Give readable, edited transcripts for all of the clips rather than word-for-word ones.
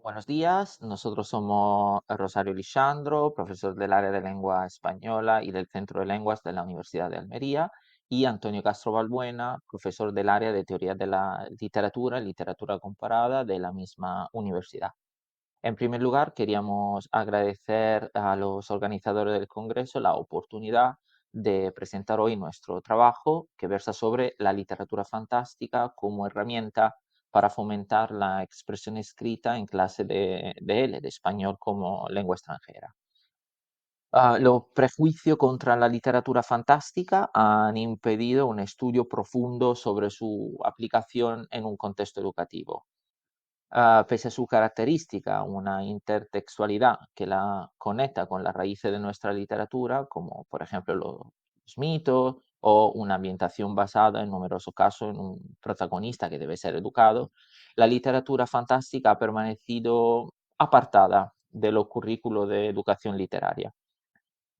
Buenos días, nosotros somos Rosario Lisandro, profesor del área de lengua española y del Centro de Lenguas de la Universidad de Almería, y Antonio Castro Balbuena, profesor del área de teoría de la literatura y literatura comparada de la misma universidad. En primer lugar, queríamos agradecer a los organizadores del Congreso la oportunidad de presentar hoy nuestro trabajo que versa sobre la literatura fantástica como herramienta para fomentar la expresión escrita en clase de español como lengua extranjera. Los prejuicios contra la literatura fantástica han impedido un estudio profundo sobre su aplicación en un contexto educativo. Pese a su característica, una intertextualidad que la conecta con las raíces de nuestra literatura, como por ejemplo los mitos o una ambientación basada en numerosos casos en un protagonista que debe ser educado, la literatura fantástica ha permanecido apartada de los currículos de educación literaria.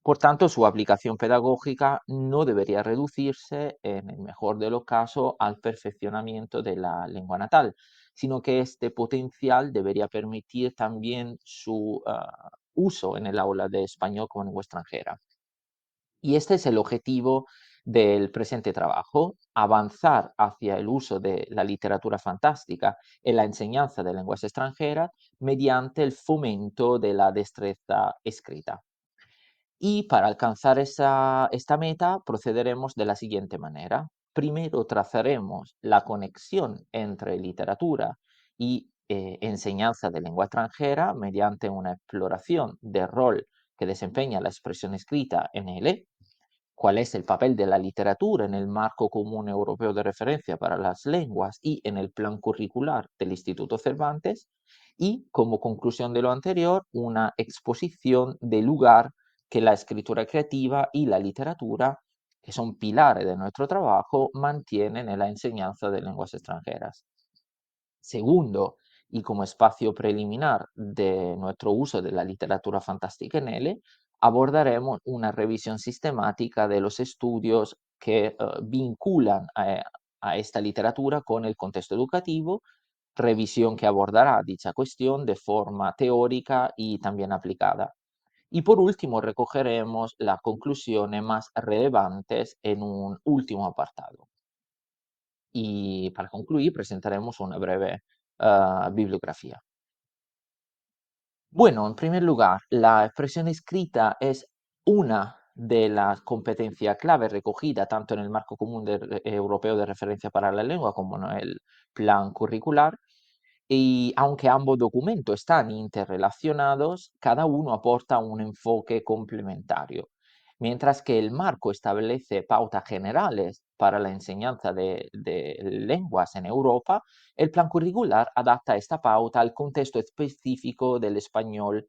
Por tanto, su aplicación pedagógica no debería reducirse, en el mejor de los casos, al perfeccionamiento de la lengua natal, sino que este potencial debería permitir también su uso en el aula de español como lengua extranjera. Y este es el objetivo del presente trabajo, avanzar hacia el uso de la literatura fantástica en la enseñanza de lenguas extranjeras mediante el fomento de la destreza escrita. Y para alcanzar esta meta procederemos de la siguiente manera. Primero trazaremos la conexión entre literatura y enseñanza de lengua extranjera mediante una exploración del rol que desempeña la expresión escrita en él, cuál es el papel de la literatura en el marco común europeo de referencia para las lenguas y en el plan curricular del Instituto Cervantes, y como conclusión de lo anterior, una exposición del lugar que la escritura creativa y la literatura, que son pilares de nuestro trabajo, mantienen en la enseñanza de lenguas extranjeras. Segundo, y como espacio preliminar de nuestro uso de la literatura fantástica en L, abordaremos una revisión sistemática de los estudios que vinculan a esta literatura con el contexto educativo, revisión que abordará dicha cuestión de forma teórica y también aplicada. Y por último, recogeremos las conclusiones más relevantes en un último apartado. Y para concluir, presentaremos una breve bibliografía. Bueno, en primer lugar, la expresión escrita es una de las competencias clave recogida tanto en el marco común europeo de referencia para la lengua como en el plan curricular. Y aunque ambos documentos están interrelacionados, cada uno aporta un enfoque complementario. Mientras que el marco establece pautas generales para la enseñanza de lenguas en Europa, el plan curricular adapta esta pauta al contexto específico del español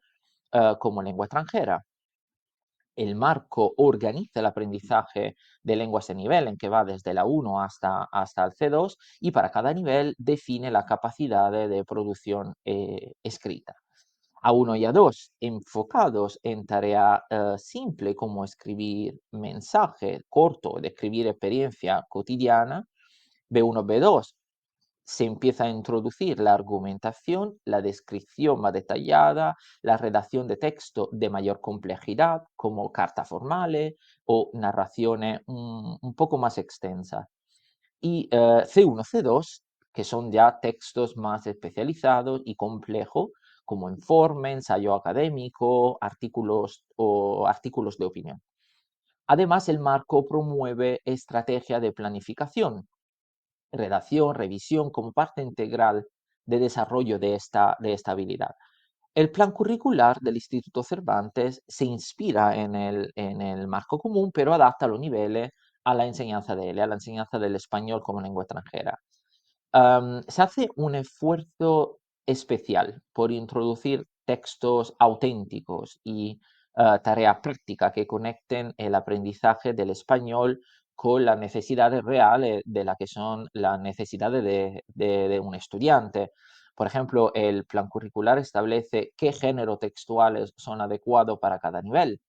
como lengua extranjera. El marco organiza el aprendizaje de lenguas de nivel, en que va desde la 1 hasta el C2, y para cada nivel define la capacidad de producción escrita. A1 y A2 enfocados en tarea simple como escribir mensaje corto, describir experiencia cotidiana. B1, B2 se empieza a introducir la argumentación, la descripción más detallada, la redacción de texto de mayor complejidad, como cartas formales o narraciones un poco más extensas. Y C1, C2, que son ya textos más especializados y complejos, como informe, ensayo académico, artículos o artículos de opinión. Además, el marco promueve estrategia de planificación, redacción, revisión como parte integral de desarrollo de esta habilidad. El plan curricular del Instituto Cervantes se inspira en el marco común, pero adapta los niveles a la enseñanza de él, a la enseñanza del español como lengua extranjera. Se hace un esfuerzo especial por introducir textos auténticos y tareas prácticas que conecten el aprendizaje del español con las necesidades reales de la que son las necesidades de un estudiante. Por ejemplo, el plan curricular establece qué géneros textuales son adecuados para cada nivel,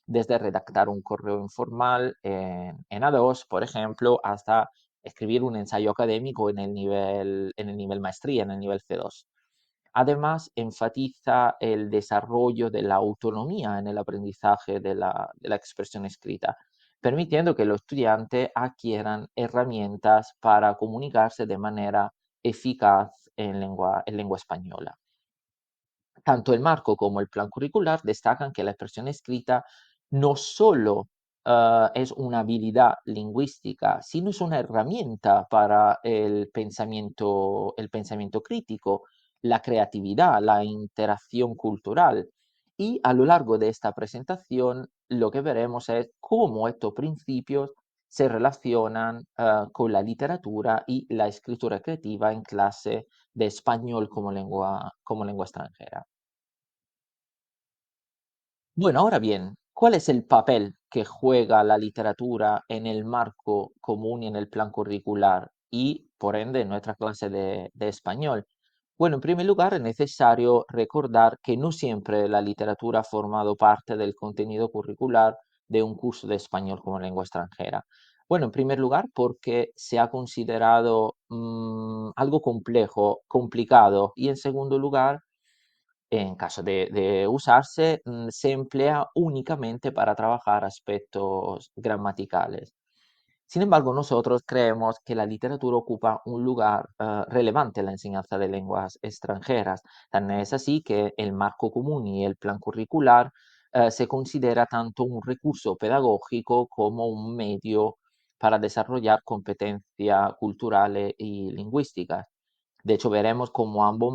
desde redactar un correo informal en A2, por ejemplo, hasta escribir un ensayo académico en el nivel maestría, en el nivel C2. Además, enfatiza el desarrollo de la autonomía en el aprendizaje de la expresión escrita, permitiendo que los estudiantes adquieran herramientas para comunicarse de manera eficaz en lengua española. Tanto el marco como el plan curricular destacan que la expresión escrita no solo es una habilidad lingüística, sino es una herramienta para el pensamiento crítico, la creatividad, la interacción cultural. Y a lo largo de esta presentación lo que veremos es cómo estos principios se relacionan con la literatura y la escritura creativa en clase de español como lengua extranjera. Bueno, ahora bien, ¿cuál es el papel que juega la literatura en el marco común y en el plan curricular y, por ende, en nuestra clase de español? Bueno, en primer lugar, es necesario recordar que no siempre la literatura ha formado parte del contenido curricular de un curso de español como lengua extranjera. Bueno, en primer lugar, porque se ha considerado algo complejo, complicado, y en segundo lugar, en caso de usarse, se emplea únicamente para trabajar aspectos gramaticales. Sin embargo, nosotros creemos que la literatura ocupa un lugar relevante en la enseñanza de lenguas extranjeras. Tan es así que el marco común y el plan curricular se considera tanto un recurso pedagógico como un medio para desarrollar competencias culturales y lingüísticas. De hecho, veremos cómo ambos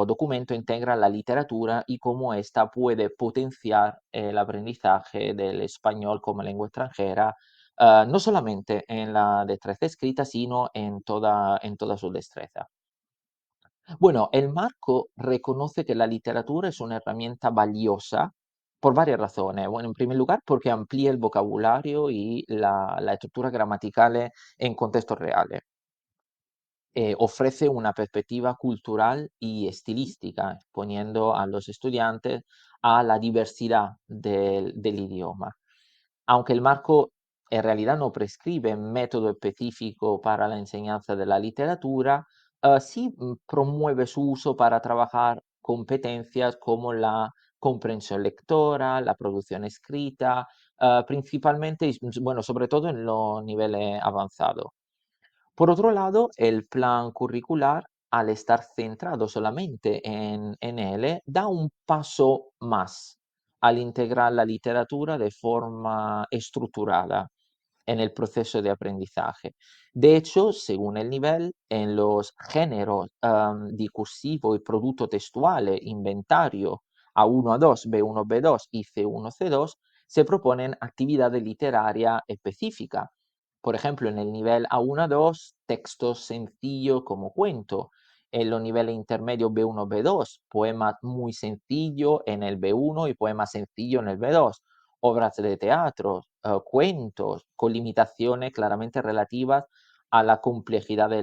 documentos integran la literatura y cómo ésta puede potenciar el aprendizaje del español como lengua extranjera, no solamente en la destreza escrita, sino en toda su destreza. Bueno, el marco reconoce que la literatura es una herramienta valiosa por varias razones. Bueno, en primer lugar, porque amplía el vocabulario y la estructura gramaticales en contextos reales. Ofrece una perspectiva cultural y estilística, exponiendo a los estudiantes a la diversidad del idioma. Aunque el marco en realidad no prescribe método específico para la enseñanza de la literatura, sí promueve su uso para trabajar competencias como la comprensión lectora, la producción escrita, principalmente, bueno, sobre todo en los niveles avanzados. Por otro lado, el plan curricular, al estar centrado solamente en él, da un paso más al integrar la literatura de forma estructurada en el proceso de aprendizaje. De hecho, según el nivel, en los géneros discursivo y producto textual, inventario A1, A2, B1, B2 y C1, C2, se proponen actividades literarias específicas. Por ejemplo, en el nivel A1, A2, textos sencillos como cuento. En los niveles intermedios B1, B2, poemas muy sencillos en el B1 y poemas sencillos en el B2, obras de teatro, cuentos, con limitaciones claramente relativas a la complejidad de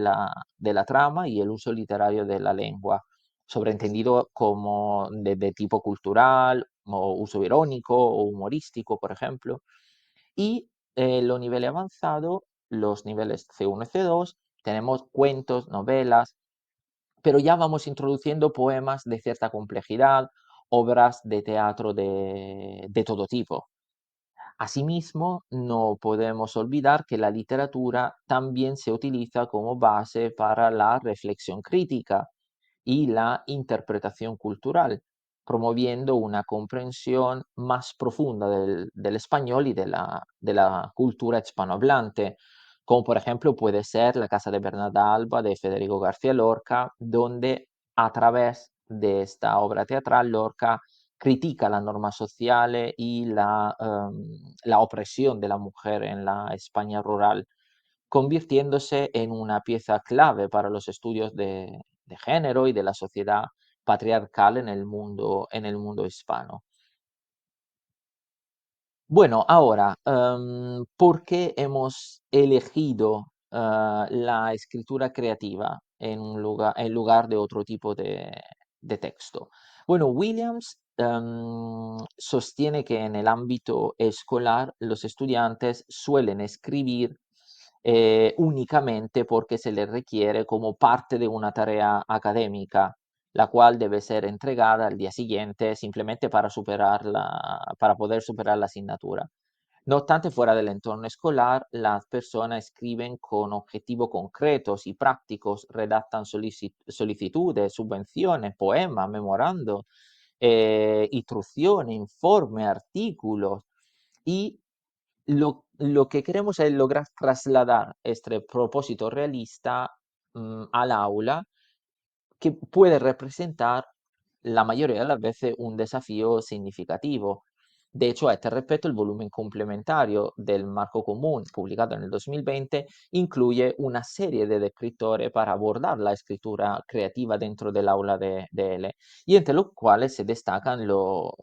la trama y el uso literario de la lengua, sobreentendido como de tipo cultural, o uso irónico o humorístico, por ejemplo. Y los niveles avanzados, los niveles C1 y C2, tenemos cuentos, novelas, pero ya vamos introduciendo poemas de cierta complejidad, obras de teatro de todo tipo. Asimismo, no podemos olvidar que la literatura también se utiliza como base para la reflexión crítica y la interpretación cultural, promoviendo una comprensión más profunda del español y de la cultura hispanohablante, como por ejemplo puede ser La casa de Bernarda Alba de Federico García Lorca, donde a través de esta obra teatral Lorca critica la norma sociale y la opresión de la mujer en la España rural, convirtiéndose en una pieza clave para los estudios de género y de la sociedad patriarcal en el mundo hispano. Bueno, ahora, ¿por qué hemos elegido la escritura creativa en lugar de otro tipo de texto? Bueno, Williams sostiene que en el ámbito escolar los estudiantes suelen escribir únicamente porque se le requiere como parte de una tarea académica, la cual debe ser entregada al día siguiente simplemente para poder superar la asignatura. No obstante, fuera del entorno escolar, las personas escriben con objetivos concretos y prácticos, redactan solicitudes, subvenciones, poemas, memorando, instrucciones, informes, artículos. Y lo que queremos es lograr trasladar este propósito realista al aula, que puede representar la mayoría de las veces un desafío significativo. De hecho, a este respecto, el volumen complementario del Marco Común, publicado en el 2020, incluye una serie de descriptores para abordar la escritura creativa dentro del aula de L, y entre los cuales se destacan lo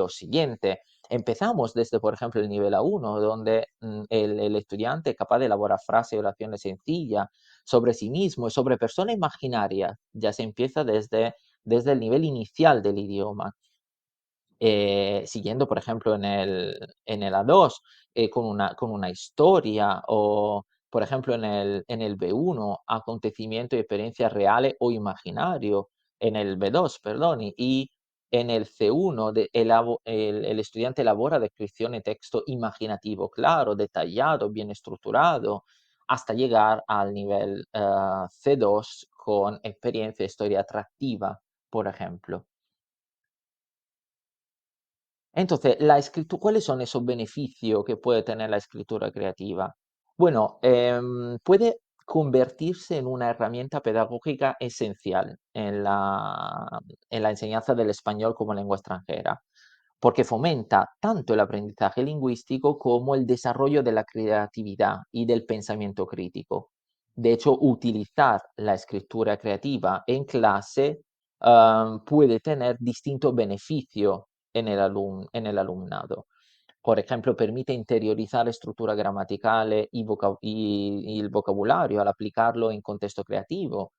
siguiente. Empezamos desde, por ejemplo, el nivel A1, donde el estudiante es capaz de elaborar frases y oraciones sencillas sobre sí mismo y sobre personas imaginarias. Ya se empieza desde el nivel inicial del idioma. Siguiendo, por ejemplo, en el A2, con una historia, o, por ejemplo, en el B1, acontecimientos y experiencias reales o imaginarios, en el B2, perdón, y en el C1 el estudiante elabora descripción y texto imaginativo, claro, detallado, bien estructurado, hasta llegar al nivel C2 con experiencia e historia atractiva, por ejemplo. Entonces, ¿cuáles son esos beneficios que puede tener la escritura creativa? Bueno, puede convertirse en una herramienta pedagógica esencial en la enseñanza del español como lengua extranjera, porque fomenta tanto el aprendizaje lingüístico como el desarrollo de la creatividad y del pensamiento crítico. De hecho, utilizar la escritura creativa en clase puede tener distintos beneficios en el alumnado. Por ejemplo, permite interiorizar estructuras gramaticales y el vocabulario al aplicarlo en contexto creativo.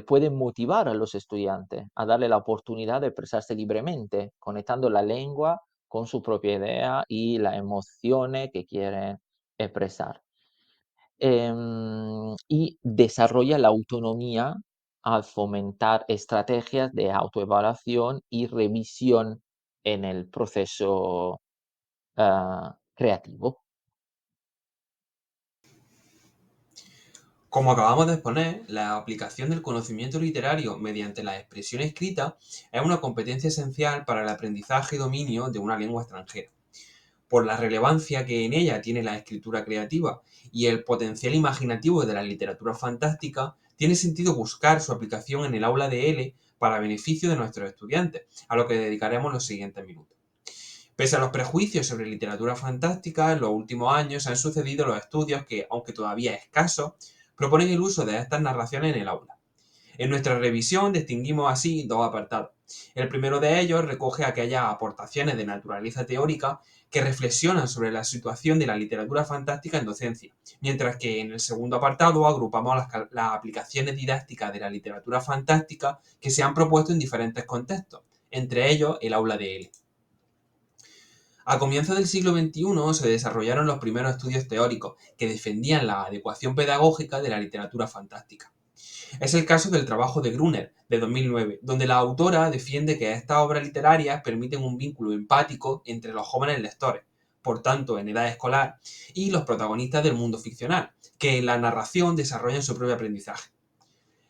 Puede motivar a los estudiantes a darle la oportunidad de expresarse libremente, conectando la lengua con su propia idea y las emociones que quieren expresar. Y desarrolla la autonomía al fomentar estrategias de autoevaluación y revisión en el proceso creativo. Como acabamos de exponer, la aplicación del conocimiento literario mediante la expresión escrita es una competencia esencial para el aprendizaje y dominio de una lengua extranjera. Por la relevancia que en ella tiene la escritura creativa y el potencial imaginativo de la literatura fantástica, tiene sentido buscar su aplicación en el aula de L para beneficio de nuestros estudiantes, a lo que dedicaremos los siguientes minutos. Pese a los prejuicios sobre literatura fantástica, en los últimos años se han sucedido los estudios que, aunque todavía escasos, proponen el uso de estas narraciones en el aula. En nuestra revisión distinguimos así dos apartados. El primero de ellos recoge aquellas aportaciones de naturaleza teórica que reflexionan sobre la situación de la literatura fantástica en docencia, mientras que en el segundo apartado agrupamos las aplicaciones didácticas de la literatura fantástica que se han propuesto en diferentes contextos, entre ellos el aula de L. A comienzos del siglo XXI se desarrollaron los primeros estudios teóricos que defendían la adecuación pedagógica de la literatura fantástica. Es el caso del trabajo de Gruner, de 2009, donde la autora defiende que estas obras literarias permiten un vínculo empático entre los jóvenes lectores, por tanto en edad escolar, y los protagonistas del mundo ficcional, que en la narración desarrollan su propio aprendizaje.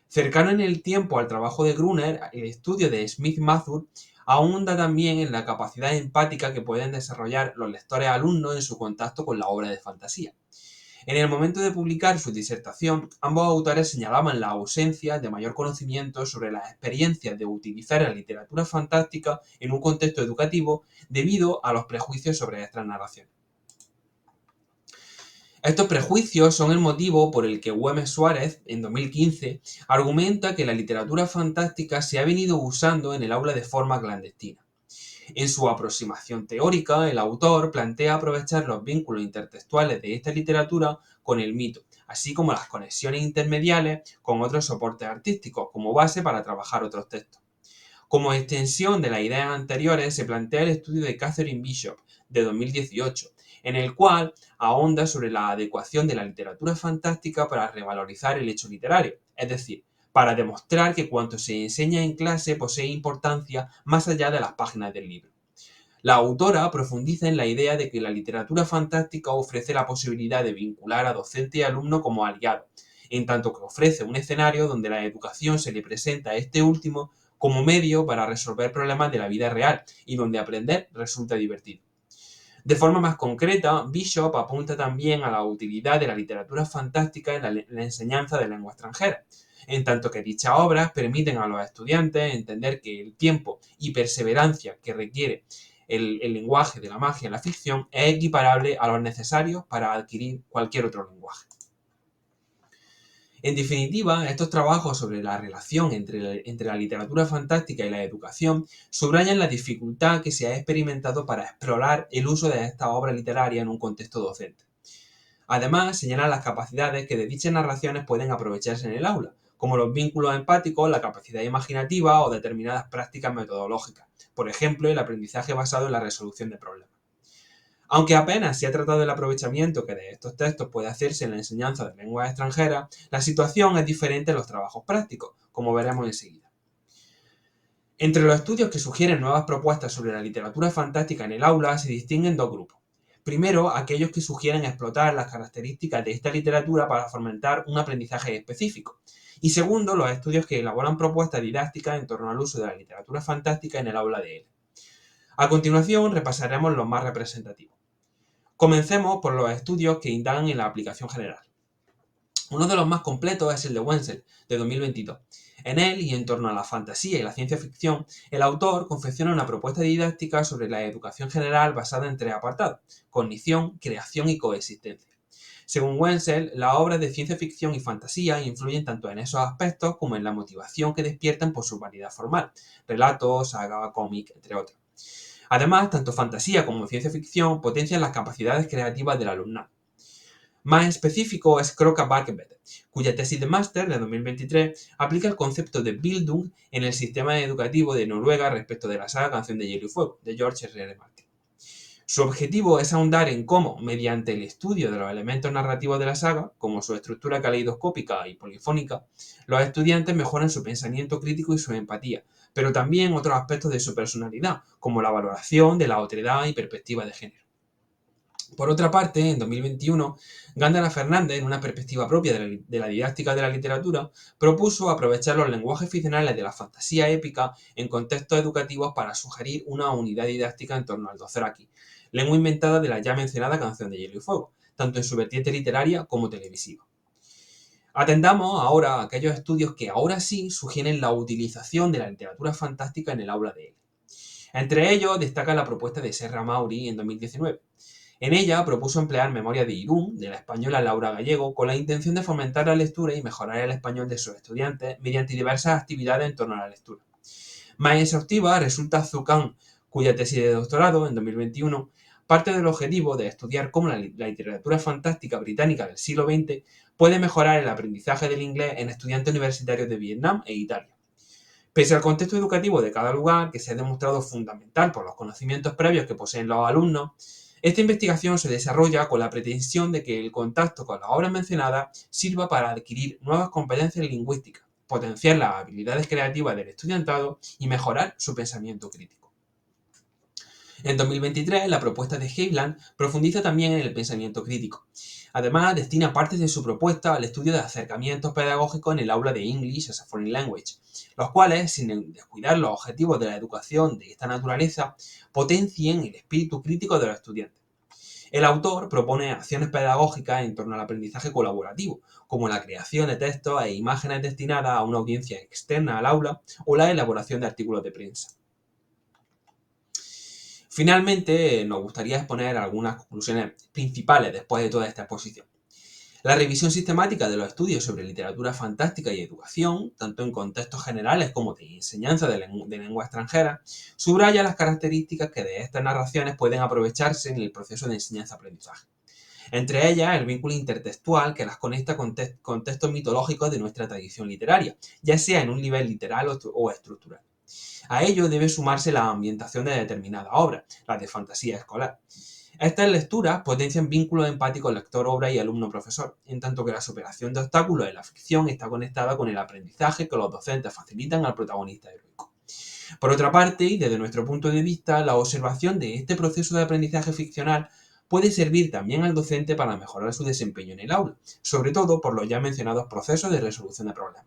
Cercano en el tiempo al trabajo de Gruner, el estudio de Smith-Mathur ahonda también en la capacidad empática que pueden desarrollar los lectores alumnos en su contacto con la obra de fantasía. En el momento de publicar su disertación, ambos autores señalaban la ausencia de mayor conocimiento sobre las experiencias de utilizar la literatura fantástica en un contexto educativo debido a los prejuicios sobre estas narraciones. Estos prejuicios son el motivo por el que Güemes Suárez, en 2015, argumenta que la literatura fantástica se ha venido usando en el aula de forma clandestina. En su aproximación teórica, el autor plantea aprovechar los vínculos intertextuales de esta literatura con el mito, así como las conexiones intermediales con otros soportes artísticos, como base para trabajar otros textos. Como extensión de las ideas anteriores, se plantea el estudio de Catherine Bishop, de 2018, en el cual ahonda sobre la adecuación de la literatura fantástica para revalorizar el hecho literario, es decir, para demostrar que cuanto se enseña en clase posee importancia más allá de las páginas del libro. La autora profundiza en la idea de que la literatura fantástica ofrece la posibilidad de vincular a docente y alumno como aliado, en tanto que ofrece un escenario donde la educación se le presenta a este último como medio para resolver problemas de la vida real y donde aprender resulta divertido. De forma más concreta, Bishop apunta también a la utilidad de la literatura fantástica en la enseñanza de lengua extranjera, en tanto que dichas obras permiten a los estudiantes entender que el tiempo y perseverancia que requiere el lenguaje de la magia en la ficción es equiparable a los necesarios para adquirir cualquier otro lenguaje. En definitiva, estos trabajos sobre la relación entre la literatura fantástica y la educación subrayan la dificultad que se ha experimentado para explorar el uso de esta obra literaria en un contexto docente. Además, señalan las capacidades que de dichas narraciones pueden aprovecharse en el aula, como los vínculos empáticos, la capacidad imaginativa o determinadas prácticas metodológicas, por ejemplo, el aprendizaje basado en la resolución de problemas. Aunque apenas se ha tratado del aprovechamiento que de estos textos puede hacerse en la enseñanza de lenguas extranjeras, la situación es diferente en los trabajos prácticos, como veremos enseguida. Entre los estudios que sugieren nuevas propuestas sobre la literatura fantástica en el aula se distinguen dos grupos. Primero, aquellos que sugieren explotar las características de esta literatura para fomentar un aprendizaje específico. Y segundo, los estudios que elaboran propuestas didácticas en torno al uso de la literatura fantástica en el aula de él. A continuación, repasaremos los más representativos. Comencemos por los estudios que indagan en la aplicación general. Uno de los más completos es el de Wenzel, de 2022. En él, y en torno a la fantasía y la ciencia ficción, el autor confecciona una propuesta didáctica sobre la educación general basada en tres apartados: cognición, creación y coexistencia. Según Wenzel, las obras de ciencia ficción y fantasía influyen tanto en esos aspectos como en la motivación que despiertan por su variedad formal, relatos, saga, cómic, entre otros. Además, tanto fantasía como ciencia ficción potencian las capacidades creativas del alumnado. Más específico es Croca Barkebet, cuya tesis de máster de 2023 aplica el concepto de Bildung en el sistema educativo de Noruega respecto de la saga Canción de Hielo y Fuego, de George R.R. Martin. Su objetivo es ahondar en cómo, mediante el estudio de los elementos narrativos de la saga, como su estructura caleidoscópica y polifónica, los estudiantes mejoran su pensamiento crítico y su empatía, pero también otros aspectos de su personalidad, como la valoración de la otredad y perspectiva de género. Por otra parte, en 2021, Gándara Fernández, en una perspectiva propia de la didáctica de la literatura, propuso aprovechar los lenguajes ficcionales de la fantasía épica en contextos educativos para sugerir una unidad didáctica en torno al Dothraki, lengua inventada de la ya mencionada Canción de Hielo y Fuego, tanto en su vertiente literaria como televisiva. Atendamos ahora a aquellos estudios que ahora sí sugieren la utilización de la literatura fantástica en el aula de él. Entre ellos destaca la propuesta de Serra Mauri en 2019. En ella propuso emplear Memoria de Irún, de la española Laura Gallego, con la intención de fomentar la lectura y mejorar el español de sus estudiantes mediante diversas actividades en torno a la lectura. Más exhaustiva resulta Zucán, cuya tesis de doctorado, en 2021, parte del objetivo de estudiar cómo la literatura fantástica británica del siglo XX puede mejorar el aprendizaje del inglés en estudiantes universitarios de Vietnam e Italia. Pese al contexto educativo de cada lugar, que se ha demostrado fundamental por los conocimientos previos que poseen los alumnos, esta investigación se desarrolla con la pretensión de que el contacto con las obras mencionadas sirva para adquirir nuevas competencias lingüísticas, potenciar las habilidades creativas del estudiantado y mejorar su pensamiento crítico. En 2023, la propuesta de Haviland profundiza también en el pensamiento crítico. Además, destina partes de su propuesta al estudio de acercamientos pedagógicos en el aula de English as a Foreign Language, los cuales, sin descuidar los objetivos de la educación de esta naturaleza, potencien el espíritu crítico de los estudiantes. El autor propone acciones pedagógicas en torno al aprendizaje colaborativo, como la creación de textos e imágenes destinadas a una audiencia externa al aula o la elaboración de artículos de prensa. Finalmente, nos gustaría exponer algunas conclusiones principales después de toda esta exposición. La revisión sistemática de los estudios sobre literatura fantástica y educación, tanto en contextos generales como de enseñanza de lengua extranjera, subraya las características que de estas narraciones pueden aprovecharse en el proceso de enseñanza-aprendizaje. Entre ellas, el vínculo intertextual que las conecta con textos mitológicos de nuestra tradición literaria, ya sea en un nivel literal o estructural. A ello debe sumarse la ambientación de determinada obra, la de fantasía escolar. Estas lecturas potencian vínculos empáticos lector-obra y alumno-profesor, en tanto que la superación de obstáculos en la ficción está conectada con el aprendizaje que los docentes facilitan al protagonista heroico. Por otra parte, y desde nuestro punto de vista, la observación de este proceso de aprendizaje ficcional puede servir también al docente para mejorar su desempeño en el aula, sobre todo por los ya mencionados procesos de resolución de problemas.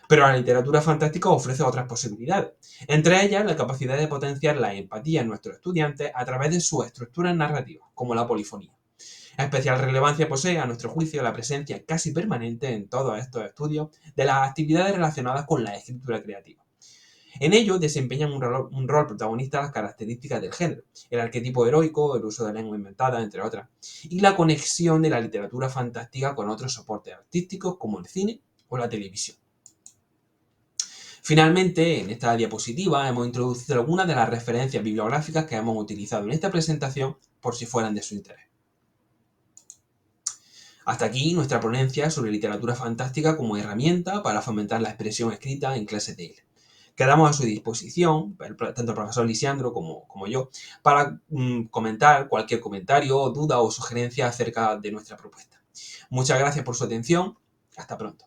Pero la literatura fantástica ofrece otras posibilidades, entre ellas la capacidad de potenciar la empatía en nuestros estudiantes a través de sus estructuras narrativas, como la polifonía. Especial relevancia posee, a nuestro juicio, la presencia casi permanente en todos estos estudios de las actividades relacionadas con la escritura creativa. En ello desempeñan un rol protagonista las características del género, el arquetipo heroico, el uso de lengua inventada, entre otras, y la conexión de la literatura fantástica con otros soportes artísticos como el cine o la televisión. Finalmente, en esta diapositiva hemos introducido algunas de las referencias bibliográficas que hemos utilizado en esta presentación por si fueran de su interés. Hasta aquí nuestra ponencia sobre literatura fantástica como herramienta para fomentar la expresión escrita en clase TEL. Quedamos a su disposición, tanto el profesor Lisiandro como yo, para comentar cualquier comentario, duda o sugerencia acerca de nuestra propuesta. Muchas gracias por su atención. Hasta pronto.